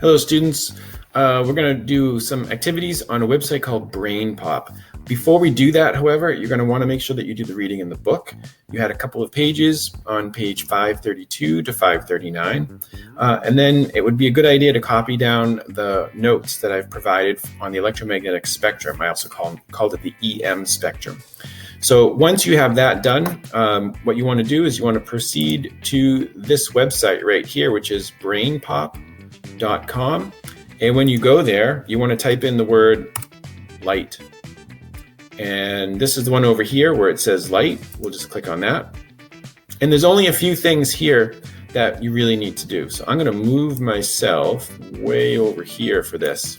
Hello students, we're going to do some activities on a website called BrainPOP. Before we do that, however, you're going to want to make sure that you do the reading in the book. You had a couple of pages on page 532 to 539, and then it would be a good idea to copy down the notes that I've provided on the electromagnetic spectrum. I also called it the EM spectrum. So once you have that done, what you want to do is you want to proceed to this website right here, which is BrainPOP.com. And when you go there, you want to type in the word light. And this is the one over here where it says light. We'll just click on that. And there's only a few things here that you really need to do. So I'm going to move myself way over here for this.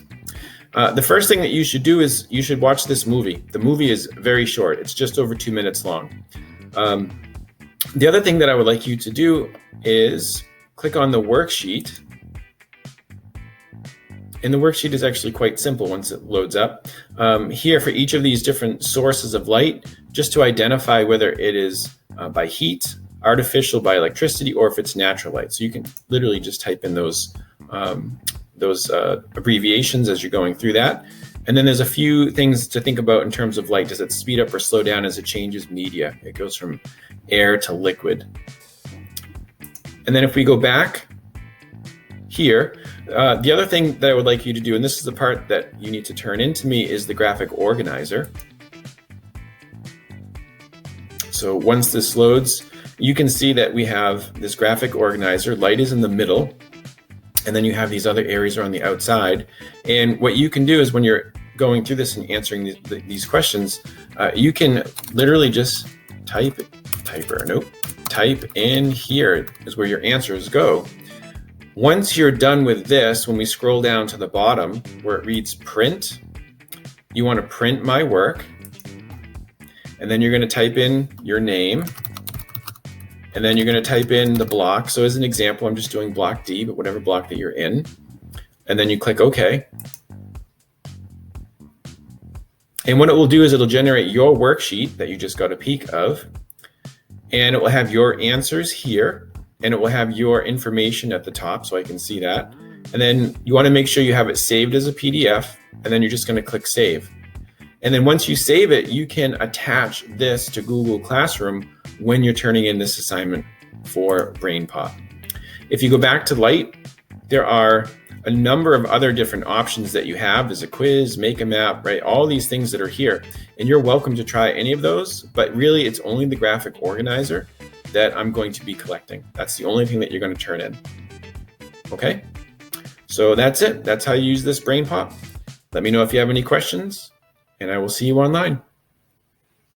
The first thing that you should do is you should watch this movie. The movie is very short. It's just over 2 minutes long. The other thing that I would like you to do is click on the worksheet. And the worksheet is actually quite simple once it loads up. Here for each of these different sources of light, just to identify whether it is by heat, artificial by electricity, or if it's natural light. So you can literally just type in those abbreviations as you're going through that. And then there's a few things to think about in terms of light. Does it speed up or slow down as it changes media? It goes from air to liquid. And then if we go back here, the other thing that I would like you to do, and this is the part that you need to turn into me, is the graphic organizer. So once this loads, you can see that we have this graphic organizer. Light is in the middle, and then you have these other areas on the outside. And what you can do is when you're going through this and answering these questions, you can literally just type in here is where your answers go. Once you're done with this, when we scroll down to the bottom where it reads print, you want to print my work. And then you're going to type in your name. And then you're going to type in the block. So as an example, I'm just doing block D, but whatever block that you're in. And then you click OK. And what it will do is it'll generate your worksheet that you just got a peek of. And it will have your answers here. And it will have your information at the top, so I can see that. And then you want to make sure you have it saved as a PDF, and then you're just going to click Save. And then once you save it, you can attach this to Google Classroom when you're turning in this assignment for BrainPOP. If you go back to Light, there are a number of other different options that you have. There's a quiz, make a map, right? All these things that are here. And you're welcome to try any of those, but really it's only the graphic organizer that I'm going to be collecting. That's the only thing that you're going to turn in. Okay, so that's it. That's how you use this BrainPOP. Let me know if you have any questions, and I will see you online.